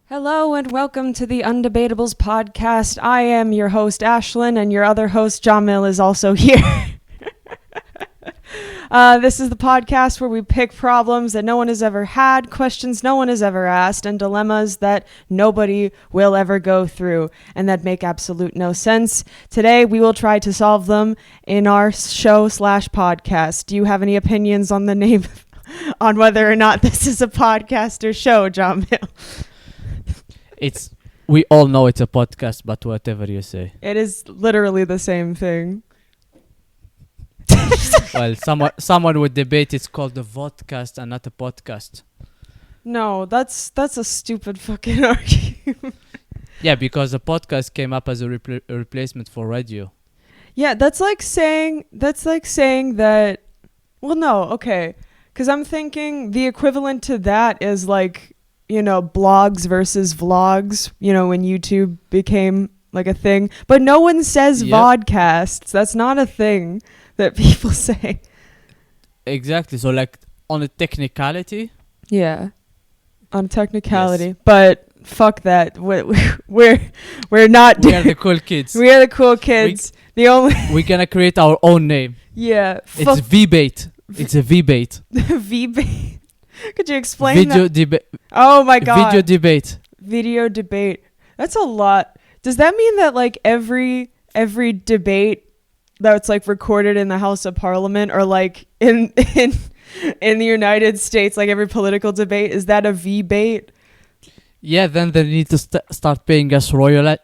Hello and welcome to the Undebatables podcast. I am your host, Ashlyn, and your other host, Jamil, is also here. This is the podcast where we pick problems that no one has ever had, questions no one has ever asked, and dilemmas that nobody will ever go through and that make absolute no sense. Today, we will try to solve them in our show/podcast. Do you have any opinions on the name, on whether or not this is a podcast or show, Jamil? We all know it's a podcast, but whatever you say. It is literally the same thing. Well, someone would debate it's called a vodcast and not a podcast. No, that's a stupid fucking argument. Yeah, because the podcast came up as a replacement for radio. Yeah, that's like saying that. Well, no, okay, because I'm thinking the equivalent to that is like, you know, blogs versus vlogs, you know, when YouTube became like a thing. But no one says vodcasts. That's not a thing that people say. Exactly. So like on a technicality? Yeah. On technicality. Yes. But fuck that. We're not We are the cool kids. We are the cool kids. We're gonna create our own name. Yeah. It's V-bait. It's a V-bait. V-bait. Could you explain video that? Oh my god. Video debate. That's a lot. Does that mean that like every debate that's like recorded in the House of Parliament or like in the United States, like every political debate, is that a V-bait? Yeah, then they need to start paying us royalty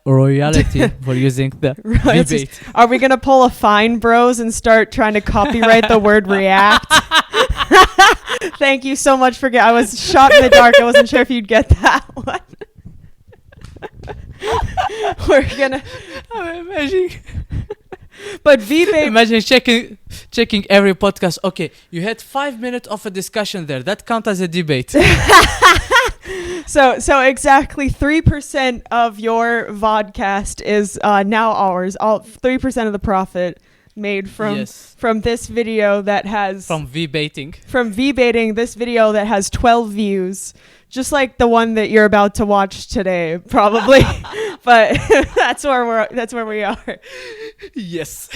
for using the V-bait. Are we gonna pull a fine, bros, and start trying to copyright the word react? Thank you so much for I was shot in the dark. I wasn't sure if you'd get that one. We're gonna. I'm imagining. But V-bait. Imagine checking every podcast. Okay, you had 5 minutes of a discussion there. That counts as a debate. So exactly 3% of your vodcast is now ours. All 3% of the profit made from this video that has from V-baiting this video that has 12 views, just like the one that you're about to watch today, probably. But that's where we are. Yes.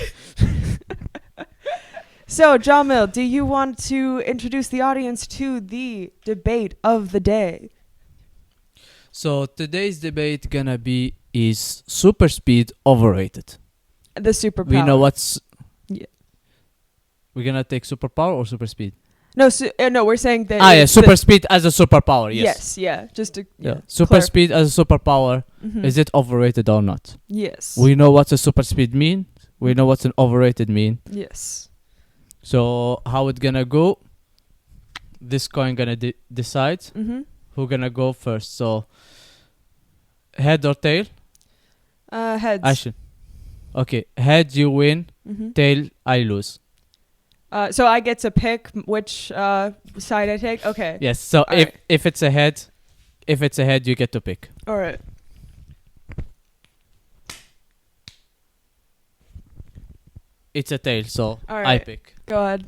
So, Jamil, do you want to introduce the audience to the debate of the day? So today's debate gonna be, is super speed overrated? The superpower. We know what's. Yeah. We're gonna take superpower or super speed? No, we're saying that. Super speed as a superpower. Yes. Yes. Yeah. Just to. Yeah. Super speed as a superpower. Mm-hmm. Is it overrated or not? Yes. We know what's a super speed mean. We know what's an overrated mean. Yes. So how it gonna go? This coin gonna decide who gonna go first. So head or tail? Heads. Ashley. Okay, head you win, tail I lose. So I get to pick which side I take? Okay. Yes, so if it's a head, you get to pick. All right. It's a tail, so right. I pick. Go ahead.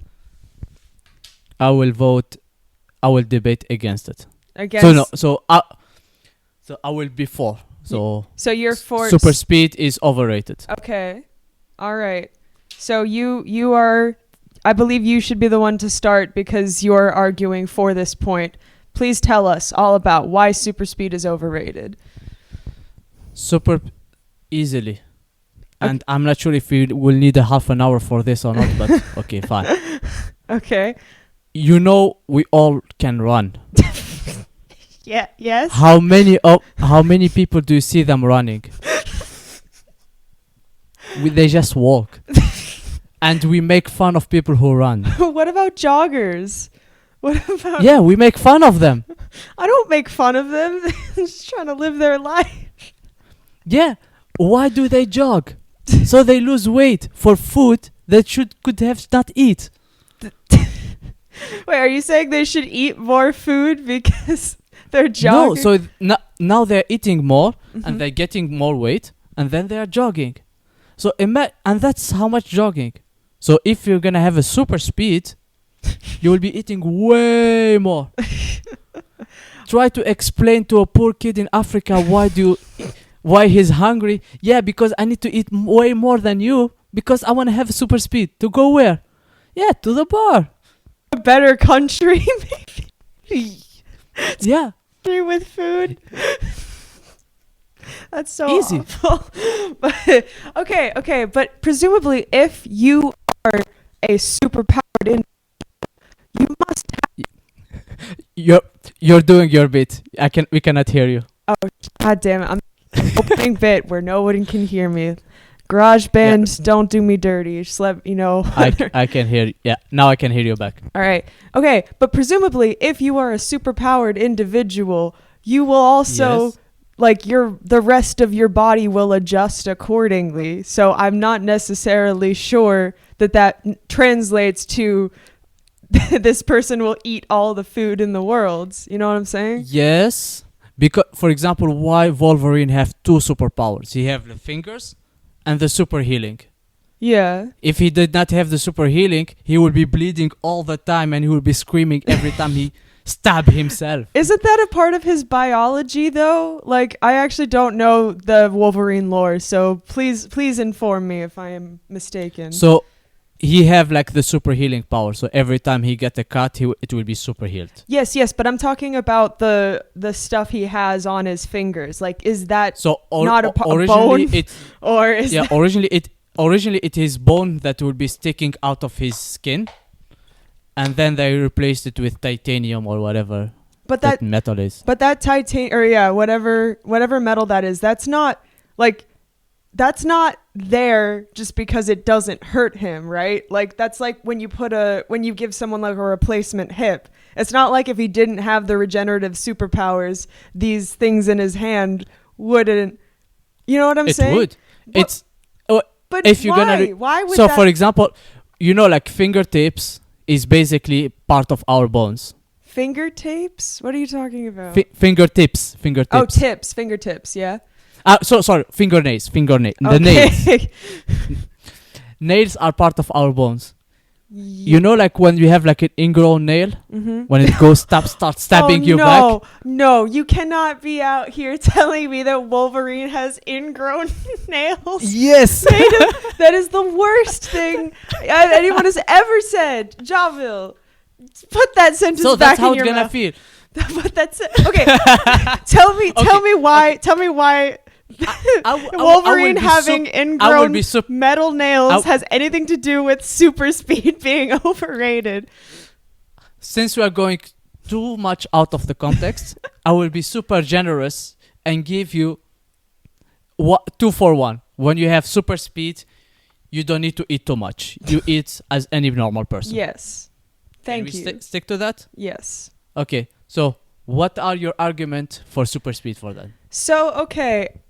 I will debate against it. Against? So I will be for. So you're for super speed is overrated. Okay. All right. So you are, I believe you should be the one to start because you're arguing for this point. Please tell us all about why super speed is overrated. Super easily. And I'm not sure if we will need a half an hour for this or not, but okay, fine. Okay. You know we all can run. Yeah. Yes. How many people do you see them running? They just walk. And we make fun of people who run. What about joggers? What about? Yeah, we make fun of them. I don't make fun of them. They're just trying to live their life. Yeah. Why do they jog? So they lose weight for food that could have not eat. Wait, are you saying they should eat more food because they're jogging? No, so now they're eating more and they're getting more weight and then they are jogging. So and that's how much jogging. So if you're gonna have a super speed, you will be eating way more. try to explain to a poor kid in Africa why he's hungry. Yeah, because I need to eat way more than you because I want to have super speed. To go where? Yeah, to the bar. A better country, maybe. Yeah. With food. That's so Easy. awful. But okay, but presumably if you are a superpowered you must You're doing your bit. We cannot hear you. God damn it. I'm opening bit where no one can hear me. GarageBand, don't do me dirty. Just let you know. I can hear you. Yeah, now I can hear you back. All right. Okay, but presumably if you are a superpowered individual, you will also like the rest of your body will adjust accordingly. So I'm not necessarily sure that translates to this person will eat all the food in the world. You know what I'm saying? Yes. Because, for example, why Wolverine have two superpowers? He have the fingers and the super healing. Yeah. If he did not have the super healing, he would be bleeding all the time and he would be screaming every time he stab himself. Isn't that a part of his biology though? Like, I actually don't know the Wolverine lore, so please inform me if I am mistaken. So he have like the super healing power. So every time he get a cut, it will be super healed. Yes, but I'm talking about the stuff he has on his fingers. Like, is that so not a originally bone? it Or is yeah, originally it is bone that will be sticking out of his skin. And then they replaced it with titanium or whatever that metal is. But that titanium, or yeah, whatever metal that is, that's not there just because it doesn't hurt him, right? Like, that's like when you give someone like a replacement hip. It's not like if he didn't have the regenerative superpowers, these things in his hand wouldn't. You know what I'm saying? It would. But, but if you're why would so that? for example, like fingertips is basically part of our bones. Finger tapes? What are you talking about? Fingertips. Oh, fingertips, yeah. Sorry, fingernails. The Okay. nails. Nails are part of our bones. You know, like when you have like an ingrown nail, when it goes starts stabbing you back. No, you cannot be out here telling me that Wolverine has ingrown nails. Yes. That is the worst thing anyone has ever said. Javil, put that sentence So back that's how in it's your gonna mouth. feel. But that's it. Okay. Tell me why Wolverine having ingrown metal nails has anything to do with super speed being overrated. Since we are going too much out of the context, I will be super generous and give you 2 for 1. When you have super speed, you don't need to eat too much. You eat as any normal person. Yes. Thank you. Stick to that? Yes. Okay. So, what are your argument for super speed for that? So, okay.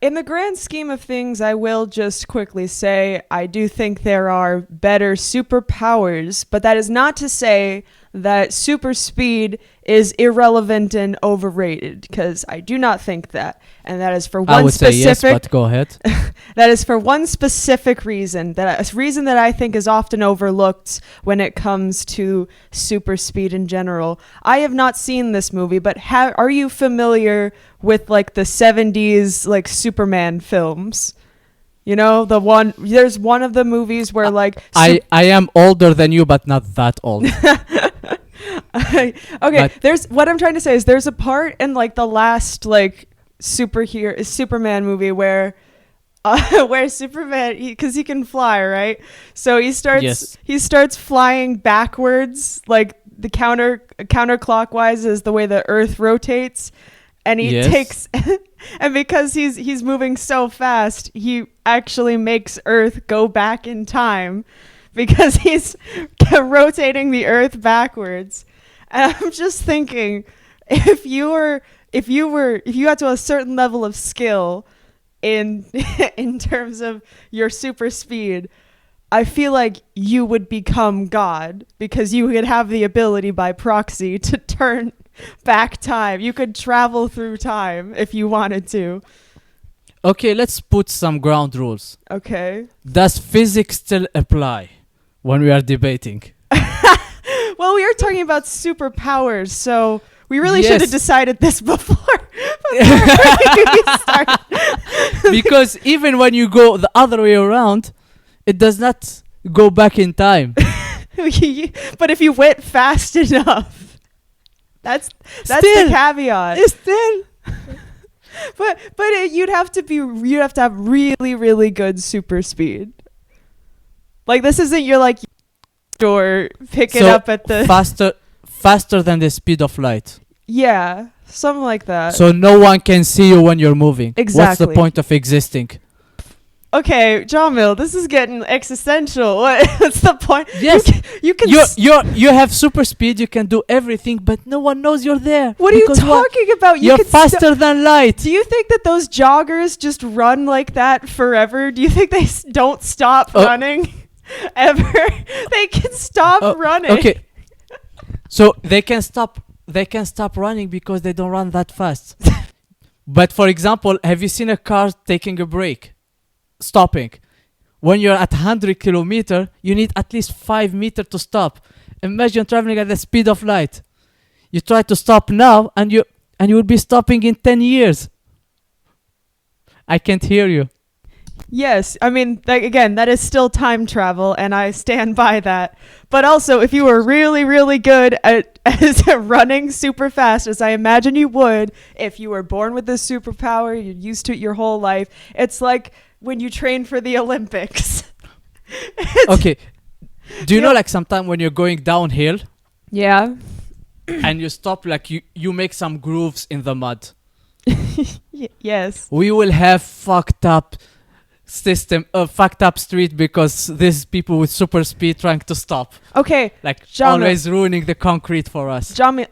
In the grand scheme of things, I will just quickly say I do think there are better superpowers, but that is not to say that super speed is irrelevant and overrated, because I do not think that. And that is for one I would say yes, but go ahead. That is for one specific reason, a reason that I think is often overlooked when it comes to super speed in general. I have not seen this movie, but are you familiar with like the 70s like Superman films? You know, there's one of the movies where like I am older than you, but not that old. Okay, but there's what I'm trying to say is there's a part in like the last like Superman movie where Superman, because he can fly, right? So he starts flying backwards, like the counterclockwise is the way the Earth rotates, and he takes and because he's moving so fast, he actually makes Earth go back in time because he's rotating the Earth backwards. And I'm just thinking, if you got to a certain level of skill in terms of your super speed, I feel like you would become God because you would have the ability by proxy to turn back time. You could travel through time if you wanted to. Okay, let's put some ground rules. Okay. Does physics still apply when we are debating? Well, we are talking about superpowers, so We really should have Yes. decided this before we started. Because even when you go the other way around, it does not go back in time. But if you went fast enough, that's the Still. caveat. Still. But you'd have to have really, really good super speed. Like, this isn't your like store pick it So up at the faster than the speed of light. yeah, something like that. So no one can see you when you're moving. What's Exactly. the point of existing? Okay, John Mill, this is getting existential. What's the point? Yes. You can. You have super speed. You can do everything, but no one knows you're there. What are you Because talking about? You're can faster than light. Do you think that those joggers just run like that forever? Do you think they don't stop running ever? They can stop running. Okay. So they can stop. They can stop running because they don't run that fast. But for example, have you seen a car taking a break, stopping? When you're at 100 kilometer, you need at least 5 meters to stop. Imagine traveling at the speed of light. You try to stop now, and you will be stopping in 10 years. I can't hear you. Yes, I mean, again, that is still time travel, and I stand by that. But also, if you were really, really good at running super fast, as I imagine you would, if you were born with this superpower, you're used to it your whole life, it's like when you train for the Olympics. Okay. Do you Yeah. know, like, sometime when you're going downhill Yeah. and you stop, like, you make some grooves in the mud? Yes. We will have fucked up street because there's people with super speed trying to stop, Okay, like John, always ruining the concrete for us. John,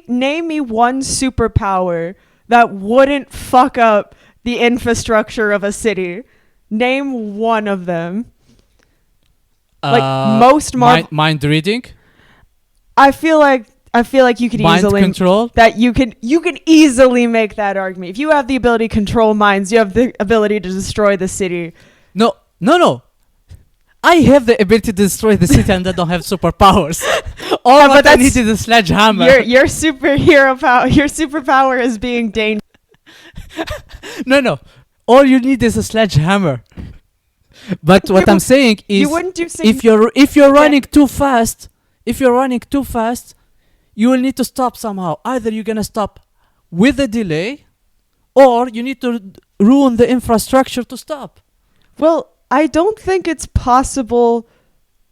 name me one superpower that wouldn't fuck up the infrastructure of a city. Name one of them. Like most mind reading, I feel like you could mind easily control. that you can easily make that argument. If you have the ability to control minds, you have the ability to destroy the city. No. I have the ability to destroy the city and I don't have superpowers. All Yeah, what but I need is a sledgehammer. Your superpower is being dangerous. No. All you need is a sledgehammer. But what Yeah, I'm saying is, You wouldn't do if you're running too fast, you will need to stop somehow. Either you're gonna stop with a delay, or you need to ruin the infrastructure to stop. Well, I don't think it's possible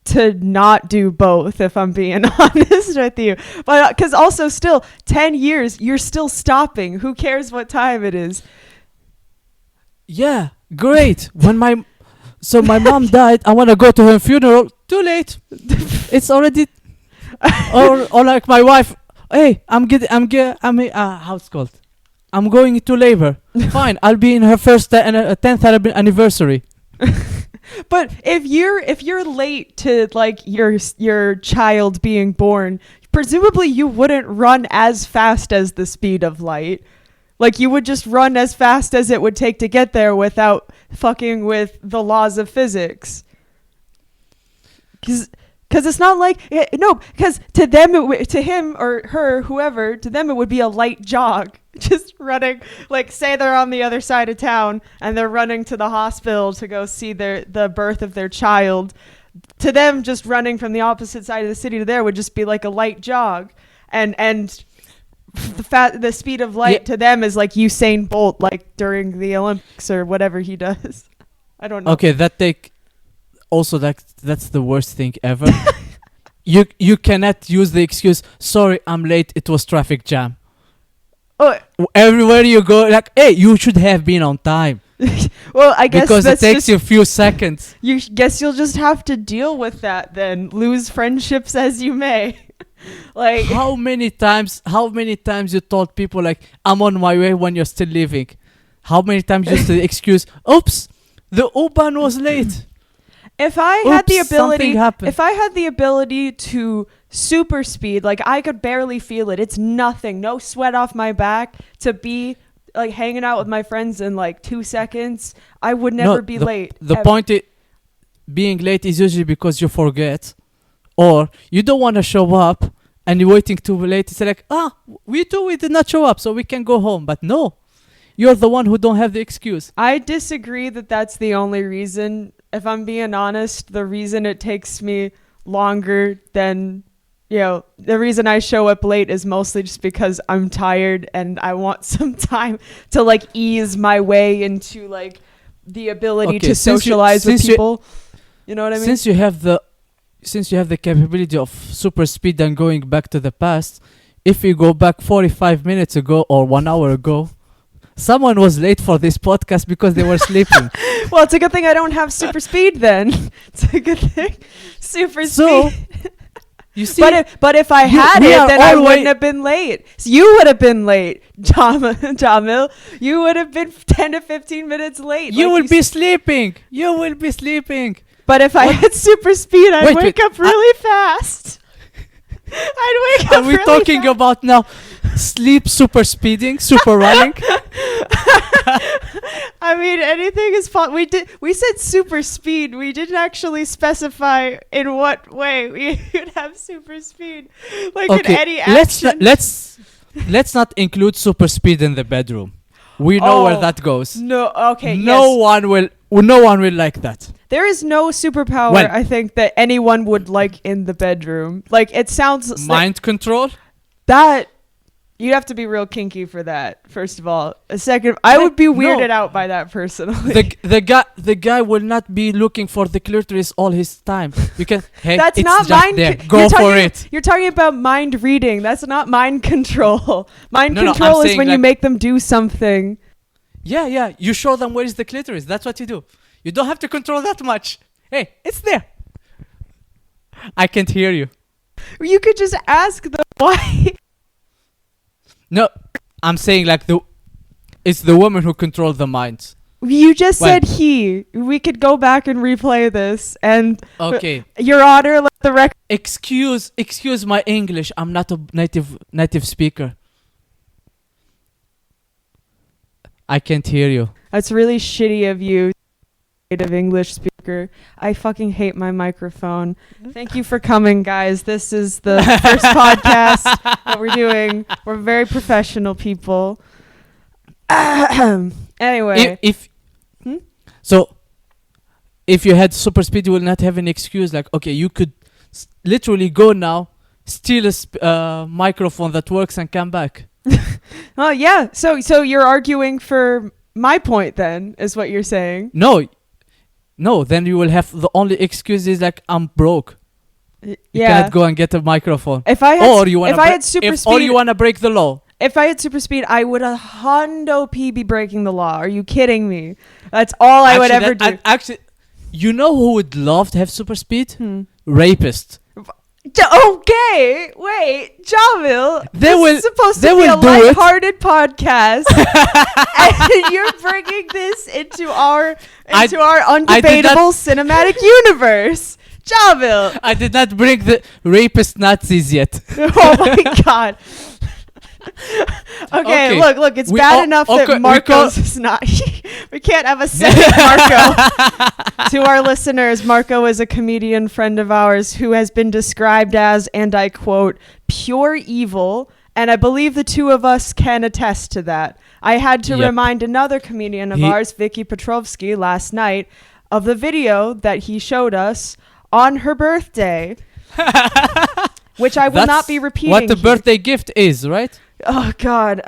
to not do both, if I'm being honest with you. But because also still 10 years, you're still stopping. Who cares what time it is? Yeah, great. My mom died. I want to go to her funeral. Too late. It's already. or like my wife. Hey, how's it called? I'm going into labor. Fine, I'll be in her first 10th anniversary. But if you're late to like your child being born, presumably you wouldn't run as fast as the speed of light. Like, you would just run as fast as it would take to get there without fucking with the laws of physics. Because it's not like because to them to him or her, whoever, to them it would be a light jog, just running. Like, say they're on the other side of town and they're running to the hospital to go see the birth of their child. To them, just running from the opposite side of the city to there would just be like a light jog, and the speed of light to them is like Usain Bolt, like during the Olympics or whatever he does. I don't know. Okay, that's the worst thing ever. You cannot use the excuse, sorry, I'm late, it was traffic jam. Oh, Everywhere you go, like, hey, you should have been on time. well, I guess Because it that's takes just, you a few seconds. you guess you'll just have to deal with that then. Lose friendships as you may. Like, How many times you told people, like, I'm on my way when you're still leaving? How many times you used the excuse, oops, the U-Bahn was late. if I had the Oops, something ability, happened. if I had the ability to super speed, like I could barely feel it. It's nothing, no sweat off my back to be like hanging out with my friends in like 2 seconds. I would never be late. The ever. point being late is usually because you forget, or you don't want to show up, and you're waiting too late. It's like, we did not show up, so we can go home. But no, you're the one who don't have the excuse. I disagree that that's the only reason. If I'm being honest, the reason it takes me longer than, the reason I show up late is mostly just because I'm tired and I want some time to like ease my way into like the ability to socialize with people. You know what I mean? Since you have the capability of super speed and going back to the past, if you go back 45 minutes ago or 1 hour ago, someone was late for this podcast because they were sleeping. Well, it's a good thing I don't have super speed then. It's a good thing. Super So, speed. you see, But if I had it, then I wouldn't have been late. So you would have been late, Jamil. You would have been 10 to 15 minutes late. you will be sleeping. You will be sleeping. But if I had super speed, I'd Wait, wake up really fast. I'd wake up Are we really talking fast. about now sleep super speeding, super running? I mean, anything is fun. We said super speed. We didn't actually specify in what way we would have super speed. Like in any action. Let's not include super speed in the bedroom. We know where that goes. No, okay. No one will like that. There is no superpower, Well- I think, that anyone would like in the bedroom. Like, it sounds like Mind control? that. You'd have to be real kinky for that, first of all. A second, I would be weirded out by that personally. The guy will not be looking for the clitoris all his time. You can. Hey, That's it's not just mind. there. You're Go for talking- it. You're talking about mind reading. That's not mind control. Mind No, control I'm is saying when you like- make them do something. Yeah. You show them where is the clitoris. That's what you do. You don't have to control that much. Hey, it's there. I can't hear you. You could just ask them why. No, I'm saying like it's the woman who controls the mind. You just Well- said he. We could go back and replay this. And Okay. Your Honor, let the record. Excuse my English. I'm not a native speaker. I can't hear you. That's really shitty of you, native English speaker. I fucking hate my microphone. Thank you for coming, guys. This is the first podcast that we're doing. We're very professional people. Anyway. If you had super speed, you will not have an excuse. Like, okay, you could literally go now, steal a microphone that works, and come back. Oh yeah. So you're arguing for my point then, is what you're saying. No, then you will have the only excuse is like I'm broke. You Yeah. cannot go and get a microphone. If I had super or speed, you wanna break the law. if I had super speed, I would 100% be breaking the law. Are you kidding me? That's all I would ever do. Actually, you know who would love to have super speed? Hmm. Rapist. Okay, wait, Jamil. They this will- is supposed they to be a will do it. lighthearted podcast, and you're bringing this into our undebatable cinematic universe. Jamil. I did not bring the rapist Nazis yet. Oh my god. Okay, look, it's bad enough that Marcos is not. We can't have a second Marco. To our listeners, Marco is a comedian friend of ours who has been described as, and I quote, pure evil. And I believe the two of us can attest to that. I had to remind another comedian of ours, Vicky Petrovsky, last night of the video that he showed us on her birthday, which I will not be repeating. What the here. birthday gift is, right? Oh God,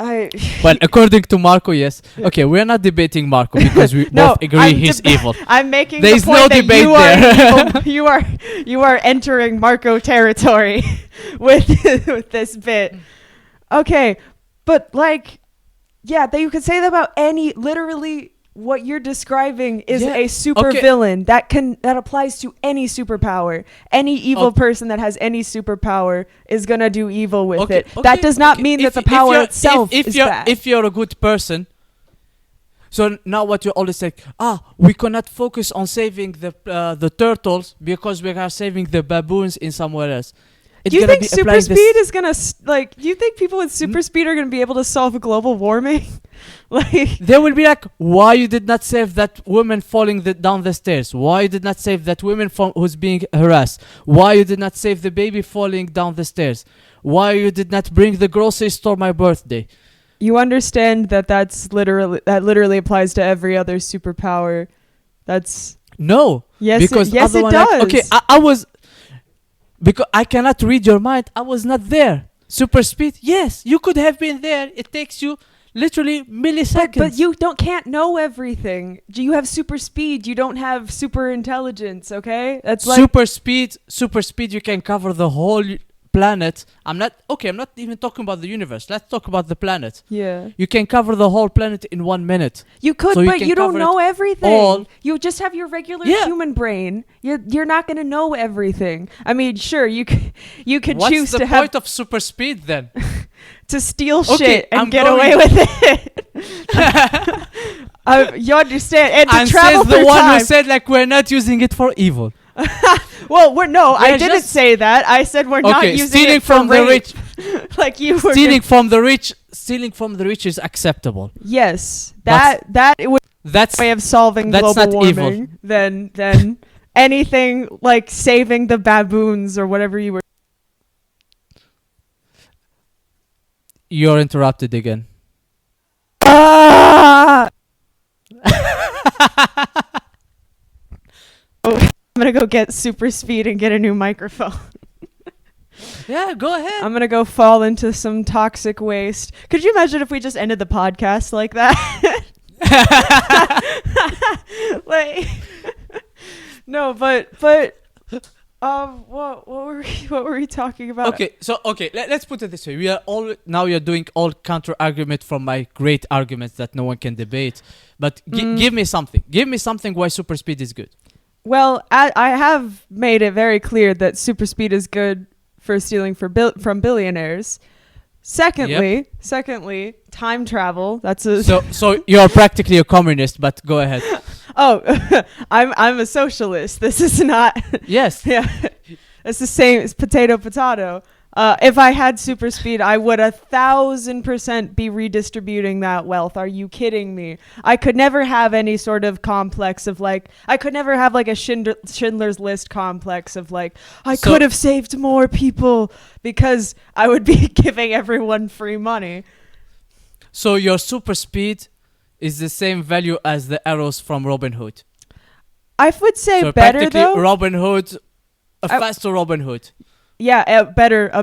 Well, according to Marco, yes. Okay, we're not debating Marco because we No, both agree I'm he's deba- evil. I'm making There's the point no that debate you are there. evil. You are entering Marco territory with this bit. Okay, but like, yeah, you could say that about any. Literally, what you're describing is a super villain that applies to any superpower. Any evil person that has any superpower is gonna do evil with it. That does not mean that the power itself is bad. If you're a good person, so now what you always say, we cannot focus on saving the turtles because we are saving the baboons in somewhere else. It's Do you gonna think be super applying speed this. is gonna do you think people with super speed are gonna be able to solve global warming? Like, They will be like, why you did not save that woman falling down the stairs? Why you did not save that woman from who's being harassed? Why you did not save the baby falling down the stairs? Why you did not bring the grocery store my birthday? you understand that that literally applies to every other superpower. That's No, yes, because yes, other it one does. like, okay, I was because I cannot read your mind. I was not there. Super speed, yes, you could have been there. It takes you literally milliseconds. But you can't know everything. You have super speed. You don't have super intelligence. Okay, that's like Super speed. You can cover the whole planet. I'm not even talking about the universe. Let's talk about the planet. yeah. You can cover the whole planet in 1 minute. You could, So you but can you don't cover know it everything. all. You just have your regular Yeah. human brain. You're not gonna know everything. I mean, sure, you could What's choose the to point have of super speed then? to steal Okay, shit and I'm get going- away with it. You understand? And to And travel says the through one time. who said like we're not using it for evil. Well, I We're didn't just- say that. I said we're not Okay, using stealing it for from the rape. rich. Like you were. Stealing from the rich is acceptable. Yes, But- that it would That's way of solving That's global not evil. warming than anything like saving the baboons or whatever you were. you're interrupted again. Ah! Oh, I'm gonna go get super speed and get a new microphone. Yeah, go ahead. I'm gonna go fall into some toxic waste. Could you imagine if we just ended the podcast like that? Like, no, but what were we talking about? Okay, so let's put it this way. You're doing all counter argument from my great arguments that no one can debate. But give me something. Give me something why super speed is good. Well, I have made it very clear that super speed is good for stealing from billionaires. Secondly, time travel. That's a So you're practically a communist, but go ahead. Oh, I'm a socialist. This is not. Yes. Yeah, it's the same. It's potato. If I had super speed, I would 1,000% be redistributing that wealth. Are you kidding me? I could never have any sort of complex of like. I could never have like a Schindler's List complex of like. I could have saved more people because I would be giving everyone free money. So your super speed is the same value as the arrows from Robin Hood. I would say So better practically though. Robin Hood, a faster Robin Hood. Yeah, a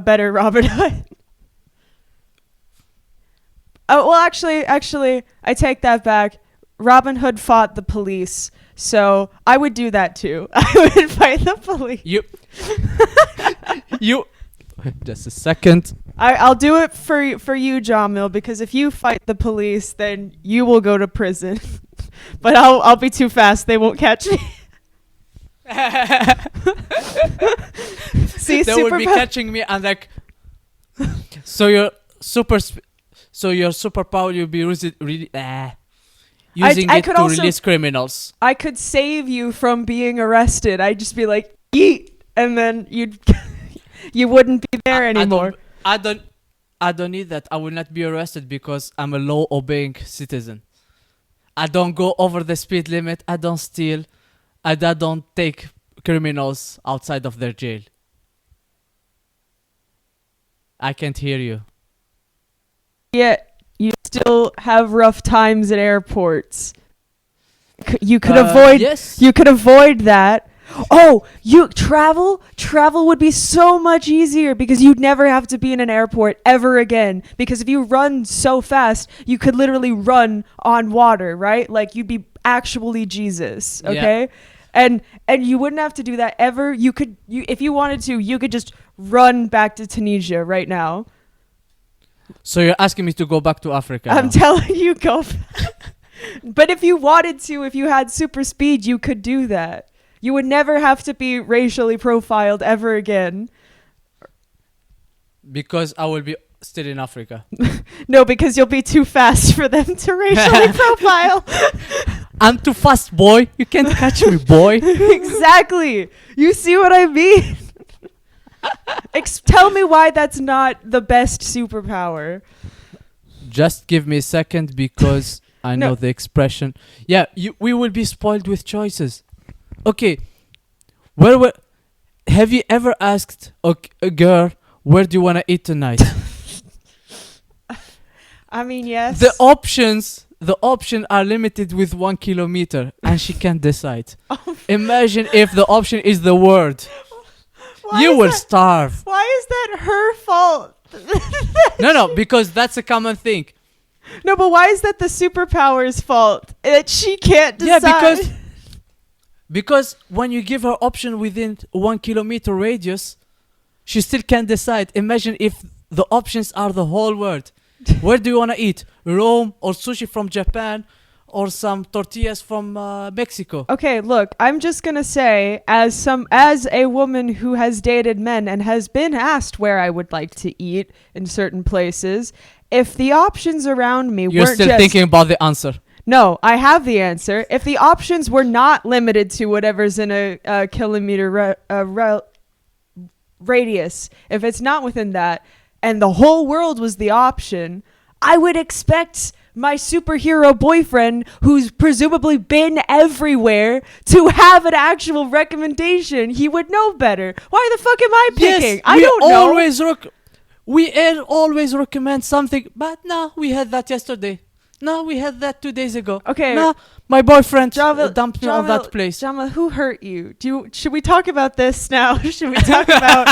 better Robin Hood. Oh, well, actually, I take that back. Robin Hood fought the police, so I would do that too. I would fight the police. You. Just a second. I'll do it for you, John Mill, because if you fight the police, then you will go to prison. But I'll be too fast; they won't catch me. See, They would be catching me and like. So your superpower you'll be using I it could to also- release criminals. I could save you from being arrested. I'd just be like, eat, and then you wouldn't be there anymore. I don't need that. I will not be arrested because I'm a law-obeying citizen. I don't go over the speed limit. I don't steal. I don't take criminals outside of their jail. I can't hear you. Yet you still have rough times at airports. You could Yes. You could avoid that. Oh, travel would be so much easier because you'd never have to be in an airport ever again. Because if you run so fast, you could literally run on water, right? Like you'd be actually Jesus, okay? Yeah. And you wouldn't have to do that ever. If you wanted to, you could just run back to Tunisia right now. So you're asking me to go back to Africa? I'm now. telling you, go. But if you wanted to, if you had super speed, you could do that. You would never have to be racially profiled ever again. Because I will be still in Africa. No, because you'll be too fast for them to racially profile. I'm too fast, boy. You can't catch me, boy. Exactly. You see what I mean? Tell me why that's not the best superpower. Just give me a second because I No. know the expression. Yeah, we will be spoiled with choices. Okay, where have you ever asked a girl, where do you want to eat tonight? I mean, yes. The option are limited with 1 kilometer and she can't decide. Imagine if the option is the word. Why You is will that- starve. Why is that her fault? No, because that's a common thing. No, but why is that the superpower's fault? That she can't Yeah, decide. because when you give her option within 1 kilometer radius, she still can't decide. Imagine if the options are the whole world. Where do you want to eat? Rome or sushi from Japan or some tortillas from Mexico? Okay, look, I'm just gonna say, as a woman who has dated men and has been asked where I would like to eat in certain places, if the options around me You're weren't still just thinking about the answer. no, I have the answer. If the options were not limited to whatever's in a kilometer radius, if it's not within that, and the whole world was the option, I would expect my superhero boyfriend, who's presumably been everywhere, to have an actual recommendation. He would know better. Why the fuck am I picking? Yes, I don't know. We always recommend something, but no, we had that yesterday. No, we had that 2 days ago. Okay. No, my boyfriend Jamil, dumped me on that place. Jamil, who hurt you? Should we talk about this now? Should we talk about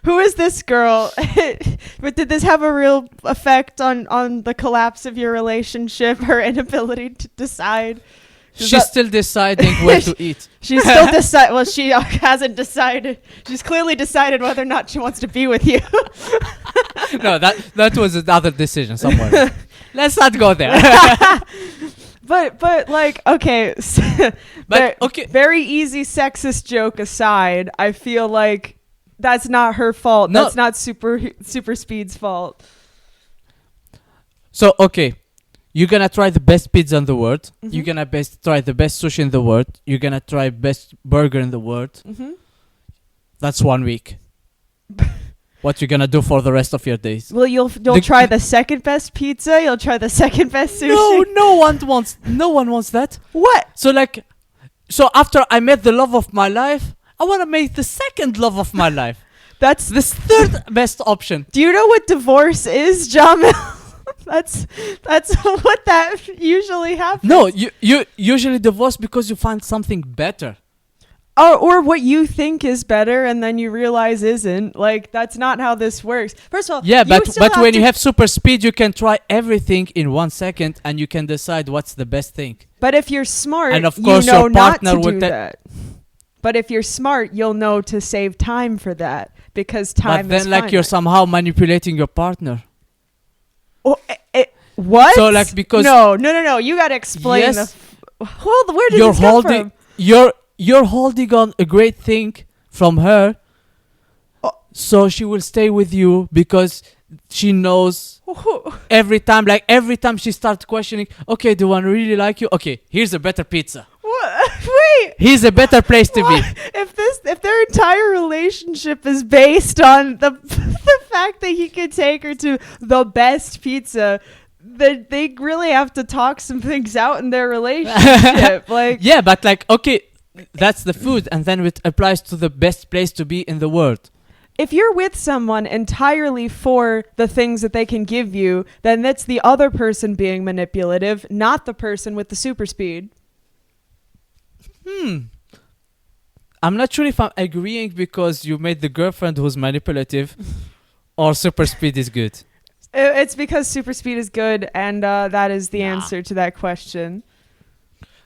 who is this girl? But did this have a real effect on the collapse of your relationship? Her inability to decide. She's still deciding where to eat. She's still decide. Well, she hasn't decided. She's clearly decided whether or not she wants to be with you. No, that was another decision somewhere. Let's not go there. But like, okay, But, okay. very easy sexist joke aside, I feel like that's not her fault. No. That's not super speed's fault. So, okay. You're gonna try the best pizza in the world. Mhm. You're gonna try the best sushi in the world. You're gonna try best burger in the world. Mm-hmm. That's 1 week. What you gonna do for the rest of your days? Well, you'll try the second best pizza. You'll try the second best sushi. No one wants that. What? So after I met the love of my life, I wanna make the second love of my life. That's This third best option. Do you know what divorce is, Jamil? That's what that usually happens. No, you usually divorce because you find something better. Or what you think is better and then you realize isn't. Like, that's not how this works. First of all, Yeah, you still but when to- you have super speed, you can try everything in 1 second and you can decide what's the best thing. But if you're smart, And of course you know your not partner to will do that. But if you're smart, you'll know to save time for that because time But then is like you're finite. somehow manipulating your partner. Oh, what? So, like, because- no, you gotta explain. Yes. Where did You're this come holding from? you're holding on a great thing from her. Oh. So she will stay with you because she knows every time she starts questioning, okay, do I really like you? Okay, here's a better pizza. What? Wait. Here's a better place to be. If their entire relationship is based on the fact that he could take her to the best pizza, then they really have to talk some things out in their relationship. Like, Yeah, but like, okay, that's the food, and then it applies to the best place to be in the world. if you're with someone entirely for the things that they can give you, then that's the other person being manipulative, not the person with the super speed. I'm not sure if I'm agreeing because you made the girlfriend who's manipulative or super speed is good. It's because super speed is good, and that is the Nah. answer to that question.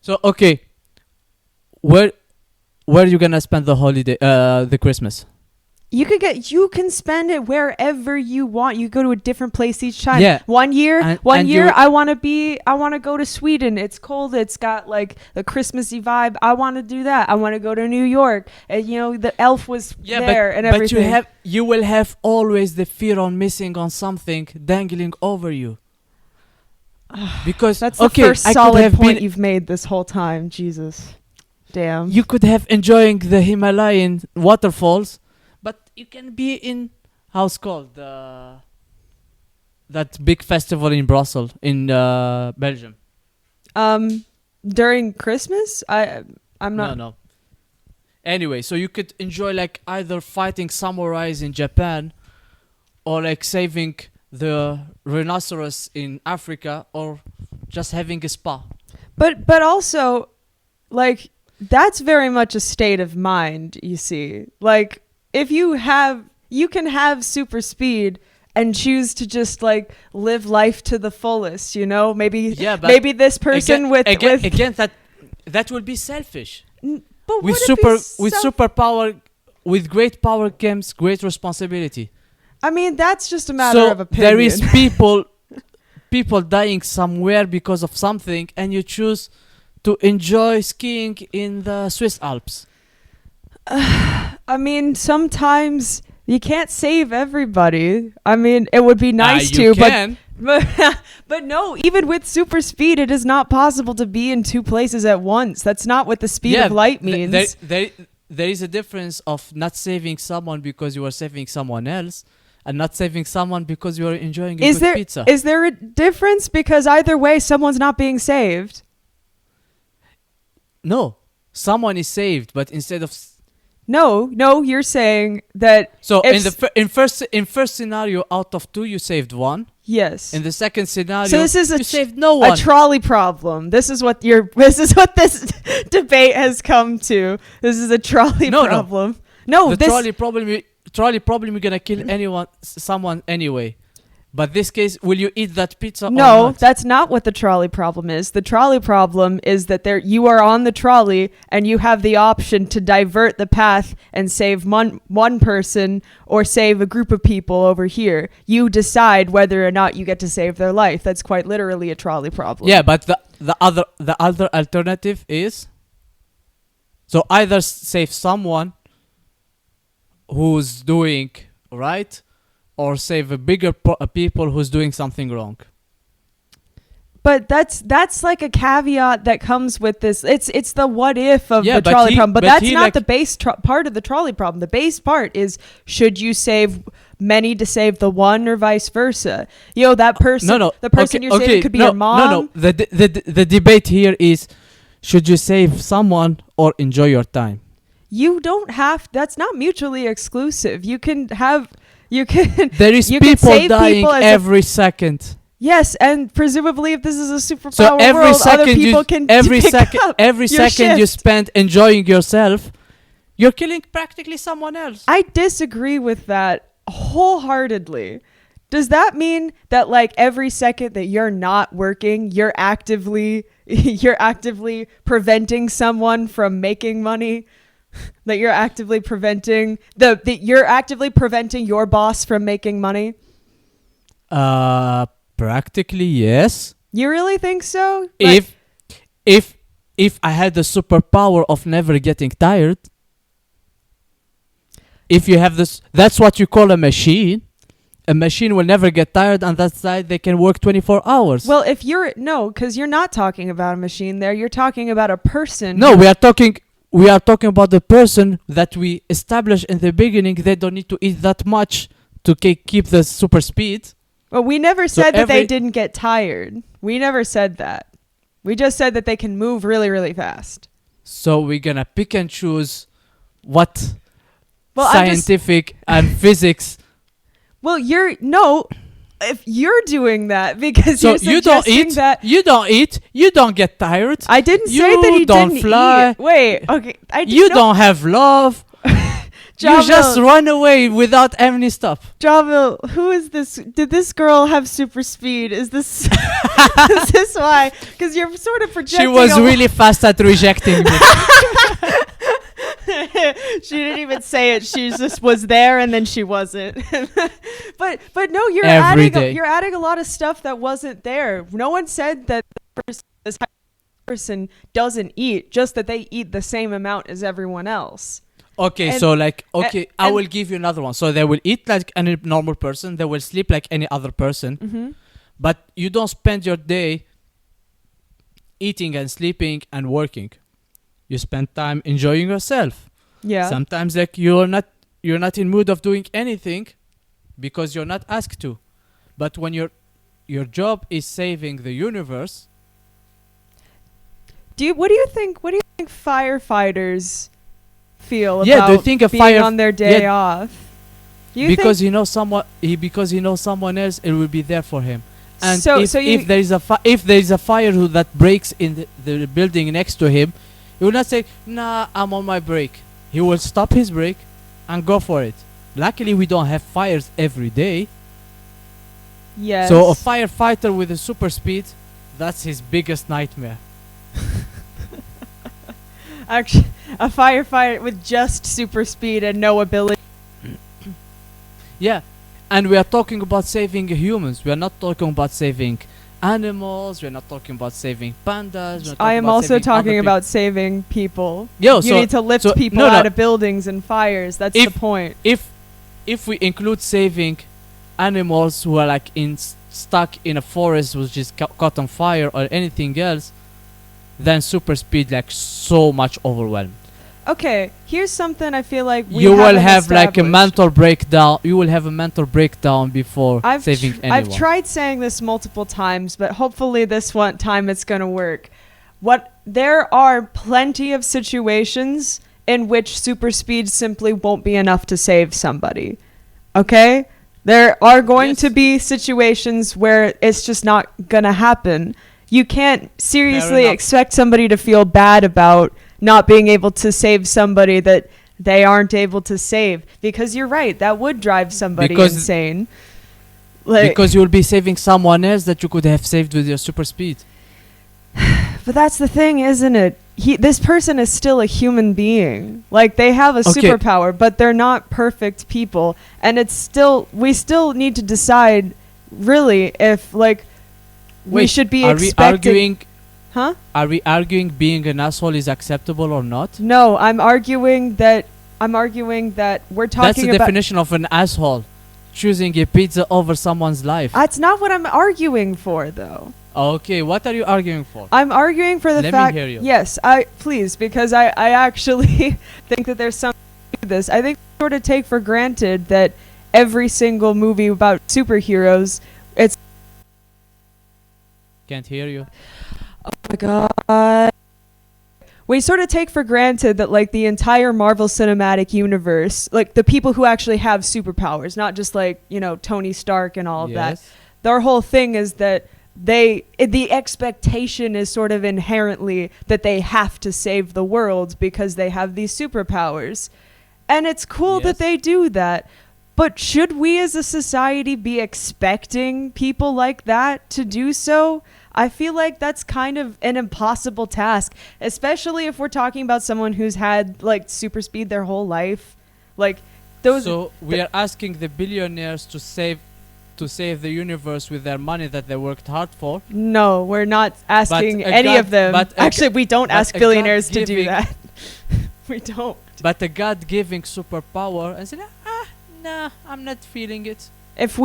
So, okay, where are you gonna spend the holiday, the Christmas? You can spend it wherever you want. You go to a different place each time. Yeah. One year, And you- I want to go to Sweden. It's cold. It's got like a Christmassy vibe. I want to do that. I want to go to New York. And the elf was there and everything. But you will have always the fear on missing on something dangling over you. Because That's the okay, first I could solid have point been, you've made this whole time. Jesus. Damn. you could have enjoying the Himalayan waterfalls, you can be in how's called that big festival in Brussels in Belgium. During Christmas, I'm not. No. Anyway, so you could enjoy like either fighting samurais in Japan, or like saving the rhinoceros in Africa, or just having a spa. But also, like, that's very much a state of mind, you see. Like, if you can have super speed and choose to just like live life to the fullest, you know? Maybe this person again that will be selfish. But With superpower, with great power comes great responsibility. I mean, that's just a matter of opinion. There is people dying somewhere because of something, and you choose to enjoy skiing in the Swiss Alps. I mean, sometimes you can't save everybody. I mean, it would be nice you to, can. but no, even with super speed, it is not possible to be in two places at once. That's not what the speed of light means. There is a difference of not saving someone because you are saving someone else, and not saving someone because you are enjoying a good pizza. Is there a difference? Because either way, someone's not being saved. No, someone is saved, but instead of No, you're saying that. So in first scenario, out of two, you saved one. Yes. In the second scenario, so this is you saved no one. A trolley problem. This is what this debate has come to. This is a trolley problem. No, the trolley problem. You're gonna kill someone anyway. But this case, will you eat that pizza? No, or not? That's not what the trolley problem is. The trolley problem is that you are on the trolley and you have the option to divert the path and save one person or save a group of people over here. You decide whether or not you get to save their life. That's quite literally a trolley problem. Yeah, but the other alternative is, so either save someone who's doing right, or save a bigger people who's doing something wrong. But that's like a caveat that comes with this. It's the what if of the trolley problem. But that's not the base part of the trolley problem. The base part is, should you save many to save the one, or vice versa? You know, that person, the person you're saving could be your mom. No. The debate here is, should you save someone or enjoy your time? You don't have. That's not mutually exclusive. You can have. There is people dying every second. Yes, and presumably, if this is a superpower so every world, second other people can every pick second up every your second shift. you spend enjoying yourself, you're killing practically someone else. I disagree with that wholeheartedly. Does that mean that like every second that you're not working, you're actively preventing someone from making money? That you're actively preventing your boss from making money? Practically yes. You really think so? If I had the superpower of never getting tired, if you have this, that's what you call a machine. A machine will never get tired, and that's why they can work 24 hours. Well, because you're not talking about a machine there. You're talking about a person. No, we are talking about the person that we established in the beginning. They don't need to eat that much to keep the super speed. Well, we never said that they didn't get tired. We never said that. We just said that they can move really, really fast. So we're gonna pick and choose what scientific and physics. Well, if you're doing that because so you're suggesting that you don't eat, you don't get tired. I didn't say that he didn't fly. eat. Wait, okay. You don't have love. You just run away without any stop. Javil, who is this? Did this girl have super speed? Is this is this why? Because you're sort of projecting. She was really fast at rejecting me. She didn't even say it. She just was there and then she wasn't. but no, you're adding a lot of stuff that wasn't there. No one said that this person doesn't eat, just that they eat the same amount as everyone else. Okay, I will give you another one. So they will eat like any normal person. They will sleep like any other person. Mm-hmm. But you don't spend your day eating and sleeping and working. You spend time enjoying yourself. Yeah. Sometimes like you're you're not in mood of doing anything because you're not asked to. But when your job is saving the universe, What do you think firefighters feel Yeah, about do you think a being fire- on their day yeah, off? Do you because think, because he knows someone else, it will be there for him. And So- if, so you- if there is a fire that breaks in the building next to him, he will not say, "Nah, I'm on my break." He will stop his break and go for it. Luckily, we don't have fires every day. yes. So a firefighter with a super speed, that's his biggest nightmare. Actually, a firefighter with just super speed and no ability. Yeah, and we are talking about saving humans. We are not talking about saving animals. We are not talking about saving pandas. we're not I talking am about also saving talking other about saving people. Yo, You so need to lift so- people no, no. out of buildings and fires. That's the point. if we include saving animals who are like stuck in a forest which is caught on fire or anything else, then super speed like so much overwhelmed. Okay, here's something I feel like we You will haven't have like a established. mental breakdown. You will have a mental breakdown before saving anyone. I've tried saying this multiple times, but hopefully this one time it's gonna work. There are plenty of situations in which super speed simply won't be enough to save somebody. Okay? There are going Yes. to be situations where it's just not gonna happen. You can't seriously enough. expect somebody to feel bad about not being able to save somebody that they aren't able to save, because you're right, that would drive somebody Because- insane. Like, Because you will be saving someone else that you could have saved with your super speed. but that's the thing, isn't it? This person is still a human being. Like, they have a Okay. superpower, but they're not perfect people. And we still need to decide, really, if, like, we Wait, should be are we expecting... arguing? Huh? Are we arguing being an asshole is acceptable or not? No, I'm arguing that we're talking That's the about... definition of an asshole. Choosing a pizza over someone's life. That's not what I'm arguing for, though. Okay, what are you arguing for? I'm arguing for the Let me fact... hear you. Yes, please, because I actually think that there's something to this. I think we sort of take for granted that every single movie about superheroes, it's... Can't hear you. Oh my god. We sort of take for granted that, like, the entire Marvel Cinematic Universe, like, the people who actually have superpowers, not just, like, Tony Stark and all of that. Yes. Their whole thing is that the expectation is sort of inherently that they have to save the world because they have these superpowers. And it's cool that Yes. they do that. But should we as a society be expecting people like that to do so? I feel like that's kind of an impossible task, especially if we're talking about someone who's had, like, super speed their whole life. Like, those... So we are asking the billionaires to save the universe with their money that they worked hard for. No, we're not asking a any god- of them. but a Actually, we don't but ask a billionaires to do God-giving- that. We don't. But a God-giving superpower and say, nah, I'm not feeling it. If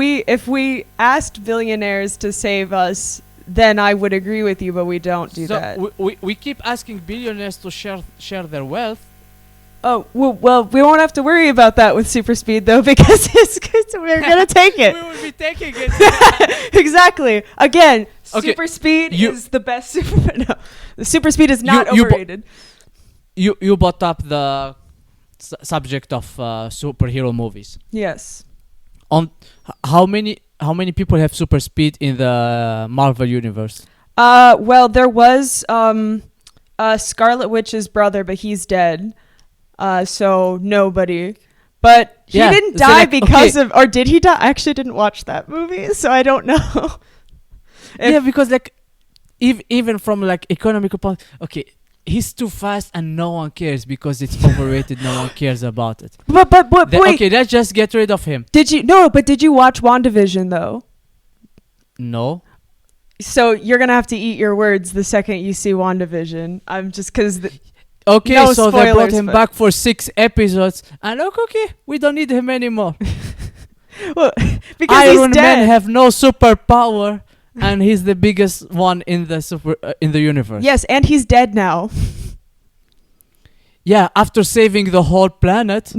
we asked billionaires to save us, then I would agree with you, but we don't do So that. we keep asking billionaires to share their wealth. Oh, well, we won't have to worry about that with super speed, though, because we're going to take it. We will be taking it. Exactly. Again, Okay, super speed you- is the best super... No, the super speed is not You- overrated. You brought up the subject of superhero movies. Yes. How many people have super speed in the Marvel universe? Well, there was Scarlet Witch's brother, but he's dead. So nobody. But he Yeah, didn't so die like, because okay. of... Or did he die? I actually didn't watch that movie, so I don't know. Yeah, because like even from like economical point, okay, he's too fast and no one cares because it's overrated. No one cares about it. But wait. Okay, let's just get rid of him. Did you watch WandaVision, though? No. So you're going to have to eat your words the second you see WandaVision. I'm just... Because... Okay, No so they brought spoilers, him but- back for 6 episodes, and look, okay, we don't need him anymore. Well, because Iron he's dead. Man have no superpower, and he's the biggest one in the in the universe. Yes, and he's dead now. Yeah, after saving the whole planet,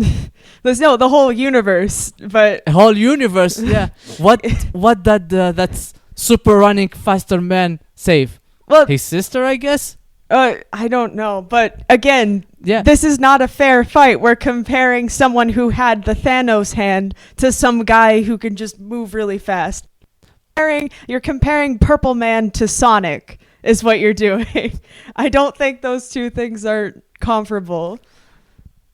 The whole universe. But whole universe. Yeah. What that super running faster man save? well, His sister, I guess. I don't know. But again, Yeah. this is not a fair fight. We're comparing someone who had the Thanos hand to some guy who can just move really fast. You're comparing Purple Man to Sonic is what you're doing. I don't think those two things are comparable.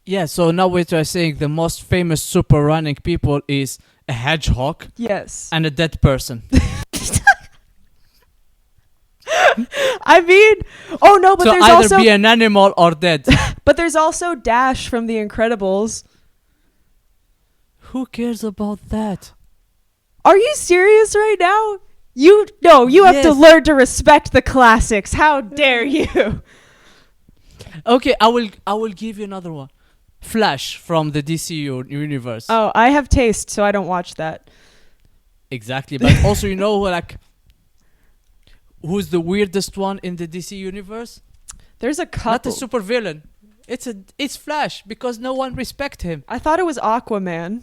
Yeah. So now we're saying the most famous super running people is a hedgehog Yes. and a dead person. I mean, oh no, but So there's either also be an animal or dead. but there's also Dash from The Incredibles. Who cares about that? Are you serious right now? You have to Yes. learn to respect the classics. How dare you? Okay, I will give you another one. Flash from the DC universe. Oh, I have taste, so I don't watch that. Exactly, but also who's the weirdest one in the DC universe? There's a Not couple. a super villain. It's Flash because no one respect him. I thought it was Aquaman.